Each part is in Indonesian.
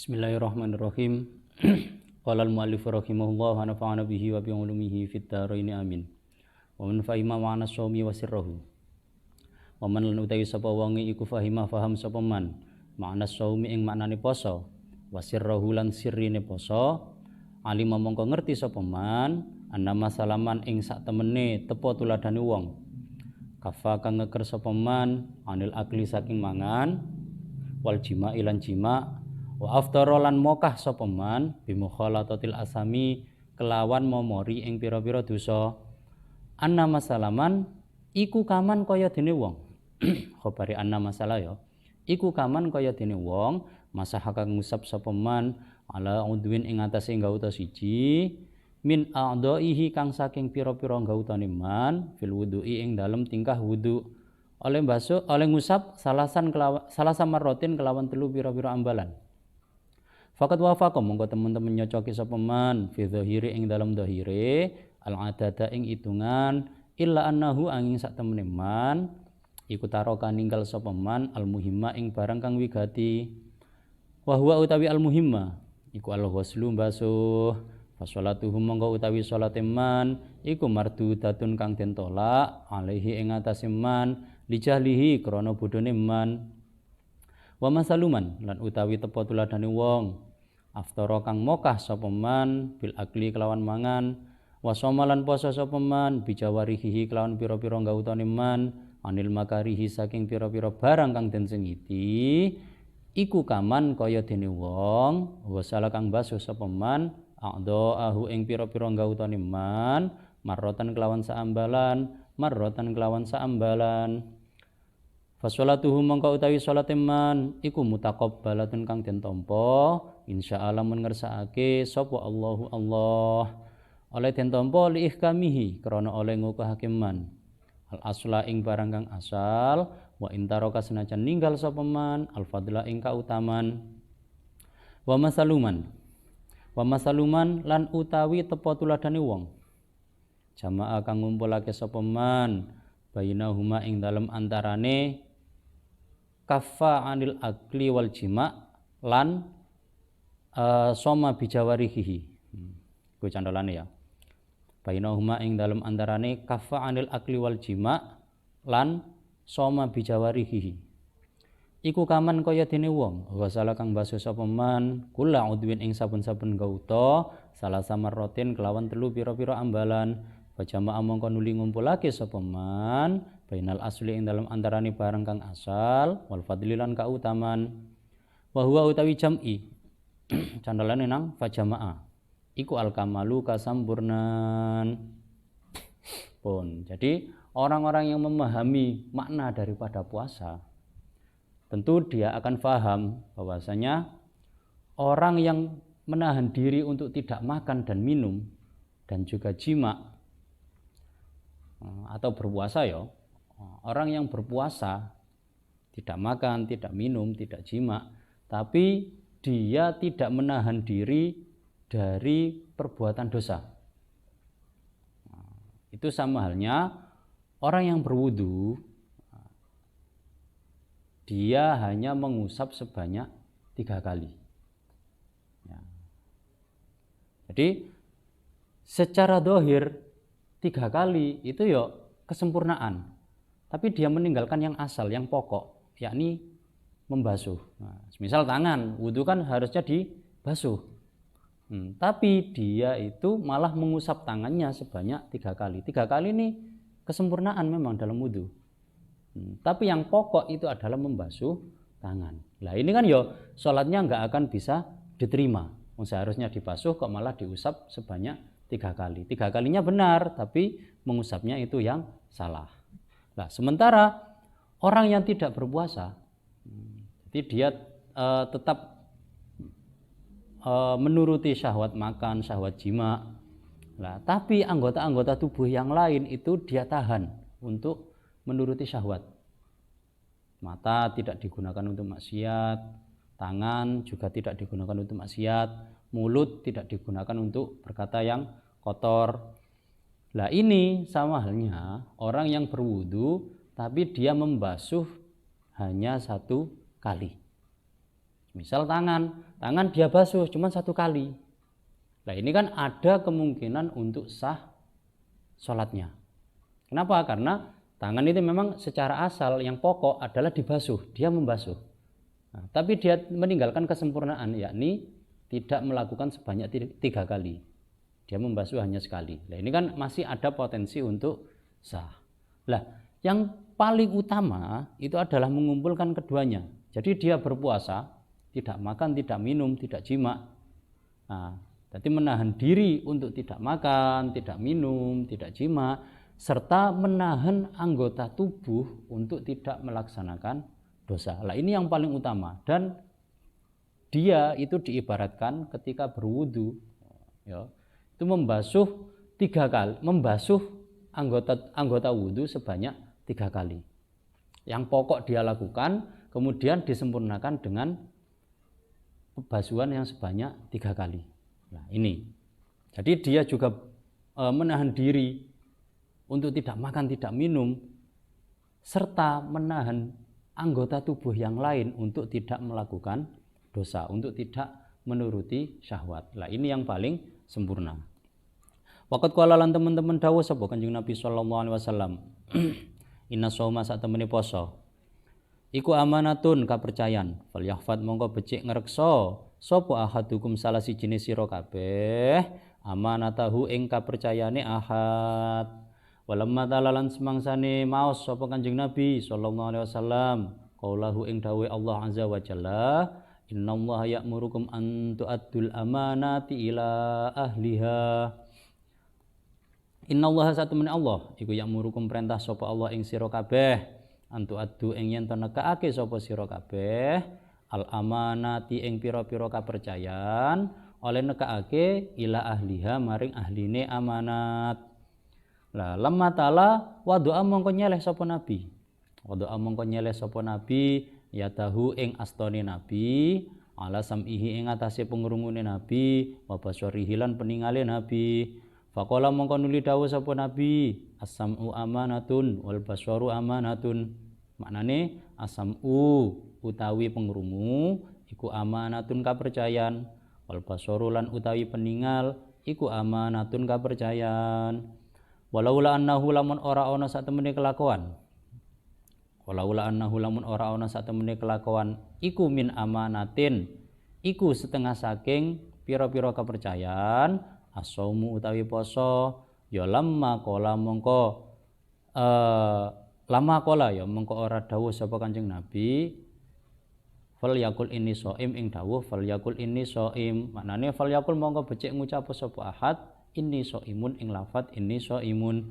Bismillahirrahmanirrahim. Qala al-mu'allif rahimahullah wa nafa'ana bihi wa bi ulumihi fid dharain amin. Wa man fahima ma'na shaumi wa sirruhu. Wa man lan utawi sapa wonge iku fahima faham sapa man ma'na shaumi ing maknane poso wa sirruhu lan sirrine poso alima mongko ngerti sapa man annama salaman ing sak temene tepo tuladane wong. Kafa kang ngeker sapa man anil akli saking mangan wal jima ilan jima wa aftara lan mokah sapa man bi mukhalatatil asami kelawan momori ing pira-pira dosa anna masalaman iku kaman kaya dene wong khabari anna masalah ya iku kaman kaya dene wong masahaka ngusap sapa man ala udwin ing atase nggauta siji min a'dha'ihi kang saking pira-pira nggautane man fil wudu'i ing dalem tingkah wudu oleh basuh oleh ngusap salasan marrotin kelawan telu pira-pira ambalan. Fakat wafaqa mongko teman-teman nyocoki sapa man fi dhahiri ing dalam dhahire al adada ing hitungan illa annahu angin sak temene man iku taroka ninggal sapa man al muhimma ing barang kang wigati wa huwa utawi al muhimma iku al ghuslu basuh fa sholatuhu mongko utawi salate man iku mardudatun kang den tolak alaihi ing atase man lijahlihi krana bodhone man. Wa masaluman lan utawi tepo tuladane wong aftara kang mokah sapa man bil akli kelawan mangan wa somalan poso sapa man bijawarihi kelawan pira-pira nggautane man anil makarihi saking pira-pira barang kang den sengiti iku kaman kaya dene wong wasala kang basuh sapa man a'dha'ahu ing pira-pira nggautane man marrotan kelawan saambalan Fasolatuhu mongko utawi salate man iku mutaqabbalatun kang den tampa insyaallah mun ngersakake sapa Allahu Allah oleh den tampa li ihkamihi krana oleh ngukahake man al asla ing barang kang asal wa intaraka senajan ninggal sapa man al fadla ing kautaman wa masaluman lan utawi tepo tuladane wong jamaah kang ngumpulake sapa man bainahuma ing dalem antarane kaffa anil akli wal jima lan soma bijawarihi ku candolane ya bainahuma ing dalem antarane kaffa anil akli wal jima lan soma bijawarihi iku kaman kaya dene wong wasala kang basuh sapa man kula udwin ing saben-saben gauta salah samarrotin kelawan telu pira-pira ambalan Fajama'a mongko nuli ngumpulake sapa man bainal asli ing dalam antarane barang kang asal wal fadli lan kautaman wa huwa utawi jam'i candalane nang fajama'a iku al kamalu kasampurnan pun. Jadi orang-orang yang memahami makna daripada puasa tentu dia akan paham bahwasanya orang yang menahan diri untuk tidak makan dan minum dan juga jima atau berpuasa ya orang yang berpuasa tidak makan, tidak minum, tidak jima tapi dia tidak menahan diri dari perbuatan dosa itu sama halnya orang yang berwudu dia hanya mengusap sebanyak 3 kali ya. Jadi secara zahir 3 kali itu ya kesempurnaan tapi dia meninggalkan yang asal, yang pokok yakni membasuh. Nah, misal tangan, wudu kan harusnya dibasuh tapi dia itu malah mengusap tangannya sebanyak 3 kali. 3 kali ini kesempurnaan memang dalam wudu tapi yang pokok itu adalah membasuh tangan. Nah ini kan ya sholatnya nggak akan bisa diterima seharusnya dibasuh kok malah diusap sebanyak 3 kali. 3 kalinya benar tapi mengusapnya itu yang salah. Nah, sementara orang yang tidak berpuasa jadi dia tetap menuruti syahwat makan, syahwat jima. Nah, tapi anggota-anggota tubuh yang lain itu dia tahan untuk menuruti syahwat. Mata tidak digunakan untuk maksiat, tangan juga tidak digunakan untuk maksiat, mulut tidak digunakan untuk berkata yang kotor. Lah ini sama halnya orang yang berwudu tapi dia membasuh hanya 1 kali. Misal tangan dia basuh cuma 1 kali. Nah ini kan ada kemungkinan untuk sah sholatnya. Kenapa? Karena tangan itu memang secara asal yang pokok adalah dibasuh, dia membasuh. Nah, tapi dia meninggalkan kesempurnaan, yakni tidak melakukan sebanyak 3 kali. Dia membasuh hanya sekali. Nah ini kan masih ada potensi untuk sah. Nah yang paling utama itu adalah mengumpulkan keduanya. Jadi dia berpuasa, tidak makan, tidak minum, tidak jima. Nah, jadi menahan diri untuk tidak makan, tidak minum, tidak jima, serta menahan anggota tubuh untuk tidak melaksanakan dosa. Nah ini yang paling utama. Dan dia itu diibaratkan ketika berwudu, ya, itu membasuh 3 kali, membasuh anggota wudu sebanyak 3 kali. Yang pokok dia lakukan, kemudian disempurnakan dengan pembasuhan yang sebanyak 3 kali. Nah ini, jadi dia juga menahan diri untuk tidak makan, tidak minum, serta menahan anggota tubuh yang lain untuk tidak melakukan dosa, untuk tidak menuruti syahwat. Nah ini yang paling sempurna. Waqat qala lan teman-teman dawuh sapa Kanjeng Nabi sallallahu alaihi wasallam, inna shauma sak temene poso iku amanatun kapercayan, fal yahfad mongko becik ngreksa sapa ahadukum salah sijine sira kabeh amanatahu ing kapercayane ahad. Walamma talalan semangsane maos sapa Kanjeng Nabi sallallahu alaihi wasallam qaulahu ing dawuh Allah azza wa jalla, innallaha ya'murukum an tu'addul amanati ila ahliha. Innallaha satemene Allah iku ya'murukum perintah sapa Allah ing sira kabeh antu adu ing yen to nekake sapa sira kabeh al amanati ing pira-pira kapercayan oleh nekake ila ahliha maring ahline amanat. Lah lemma taala wa doa mongko nyeleh sapa nabi. Wa doa mongko nyeleh sapa nabi ya tahu ing astone nabi ala sam'ihi ing atase pengrungune nabi wa basarihi lan peningale nabi. Faqala mongko nuli dawuh sapa nabi as-sam'u amanatun wal basaru amanatun. Maknane as-sam'u utawi pengrungu iku amanatun kapercayan, wal basaru lan utawi peningal iku amanatun kapercayan. Walaula annahu lamun ora ana sak temene kelakuan. Walaula annahu lamun ora ana sak temene kelakuan iku min amanatin iku setengah saking pira-pira kepercayaan as-saumu utawi poso ya lamma qala mongko lama kola ya mengko ora dawuh sapa Kanjeng Nabi fal yakul ini shaim ing dawuh fal yakul ini shaim. Maknane fal yakul mongko becik ngucap sapa ahad ini shaimun ing lafat ini shaimun.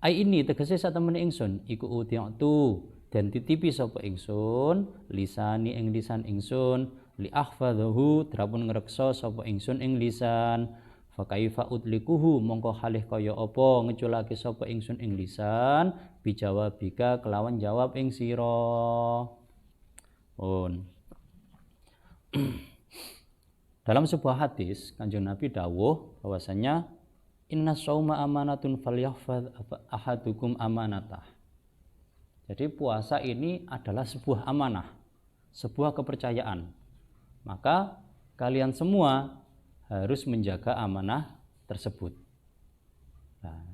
Ai ini tegese satemene ingsun iku utiatu dan titipi sapa ingsun lisani ing lisan ingsun li ahfadhu drapun ngreksa sapa ingsun ing lisan. Fa kaifa utlikuhu mongko halih kaya apa ngeculake sapa ingsun ing lisan bijawabika kelawan jawab ing sira. Dalam sebuah hadis Kanjeng Nabi dawuh bahwasanya inna shauma amanatun falyahfaz ahadukum amanatah. Jadi puasa ini adalah sebuah amanah, sebuah kepercayaan. Maka kalian semua harus menjaga amanah tersebut. Nah,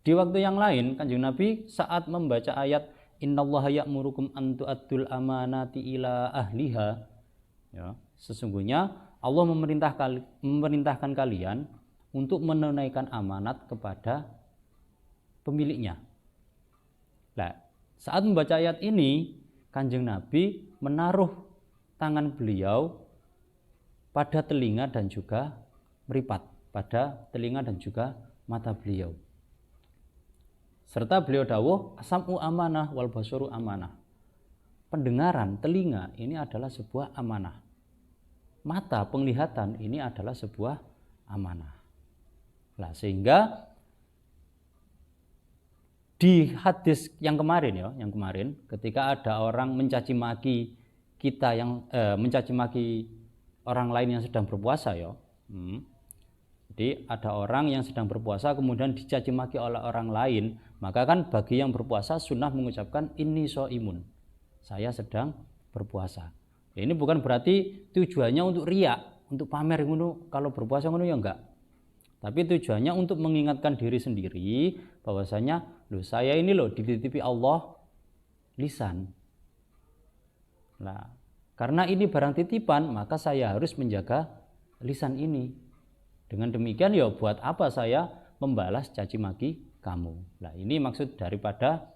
di waktu yang lain Kanjeng Nabi saat membaca ayat innallaha ya'murukum an tu'addul amanati ila ahliha, ya, sesungguhnya Allah memerintahkan kalian untuk menunaikan amanat kepada pemiliknya. Nah, saat membaca ayat ini Kanjeng Nabi menaruh tangan beliau pada telinga dan juga meripat pada telinga dan juga mata beliau. Serta beliau dawuh asam'u amanah wal basaru amanah. Pendengaran telinga ini adalah sebuah amanah. Mata penglihatan ini adalah sebuah amanah. Nah, sehingga di hadis yang kemarin ketika ada orang mencaci maki kita yang mencaci maki orang lain yang sedang berpuasa ya. Jadi ada orang yang sedang berpuasa kemudian dicaci maki oleh orang lain, maka kan bagi yang berpuasa sunnah mengucapkan inni shaimun. Saya sedang berpuasa. Ini bukan berarti tujuannya untuk riak, untuk pamer ngono, kalau berpuasa ngono ya enggak. Tapi tujuannya untuk mengingatkan diri sendiri bahwasanya loh saya ini loh dititipi Allah lisan. Nah, karena ini barang titipan, maka saya harus menjaga lisan ini. Dengan demikian ya buat apa saya membalas caci maki kamu. Nah, ini maksud daripada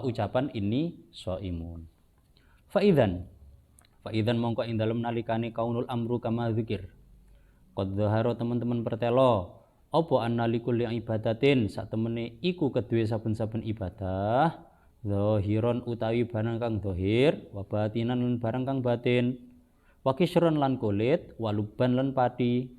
ucapan ini shaimun. Faidan mongko ing dalem nalikane kaunul amru kama zikir. Qad dhahara teman-teman pertelo apa annalikul ibadatin sak temene iku kedue saben-saben ibadah zahiron utawi barang kang zahir wa batinan lan barang kang batin wa kisron lan kulit waluban lan pati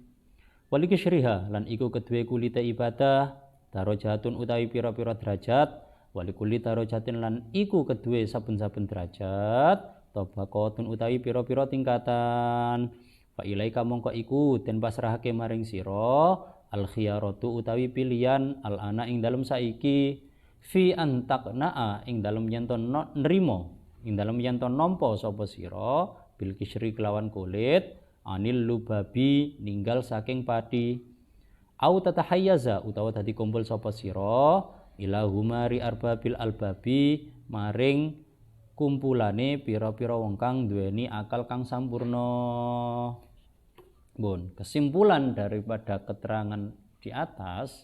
wali kisyriha lan iku kedue kulite ibadah darajatun utawi pira-pira derajat wali kulit darajatin lan iku kedue saben-saben derajat tabaqatun utawi pira-pira tingkatan fa ilaika mongko iku den pasrahake maring sira al khiyaratu utawi pilihan al ana ing dalem saiki fi antaknaa ing dalem yen to nrimo ing dalem yen to nampa sapa sira bil kisri kelawan kulit anil lubabi ninggal saking pati au tatahayyaza utawa dadi kumpul sapa sira ila humari arbabil albabi maring kumpulane pira-pira wong kang duweni akal kang sampurna. Bun, kesimpulan daripada keterangan di atas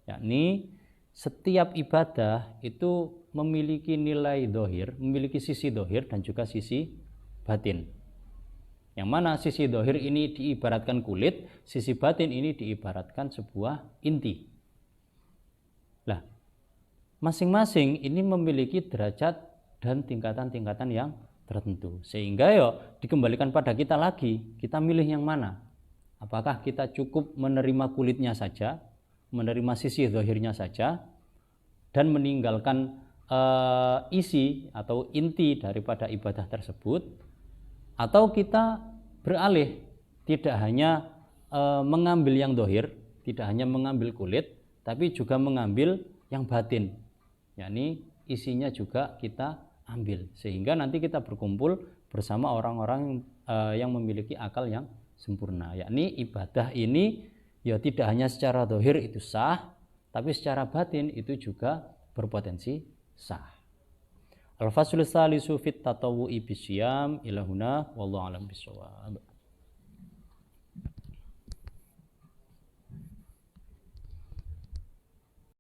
yakni setiap ibadah itu memiliki nilai dohir, memiliki sisi dohir dan juga sisi batin. Yang mana sisi dohir ini diibaratkan kulit, sisi batin ini diibaratkan sebuah inti. Lah, masing-masing ini memiliki derajat dan tingkatan-tingkatan yang tertentu. Sehingga ya dikembalikan pada kita lagi, kita milih yang mana? Apakah kita cukup menerima kulitnya saja, menerima sisi zahirnya saja, dan meninggalkan isi atau inti daripada ibadah tersebut, atau kita beralih, tidak hanya mengambil yang zahir, tidak hanya mengambil kulit, tapi juga mengambil yang batin, yakni isinya juga kita ambil, sehingga nanti kita berkumpul bersama orang-orang yang memiliki akal yang sempurna. Yakni ibadah ini ya tidak hanya secara zahir itu sah, tapi secara batin itu juga berpotensi sah. Al-faslus tsalisu fit tatawwu'i bisyam ila huna wallahu a'lam bissawab.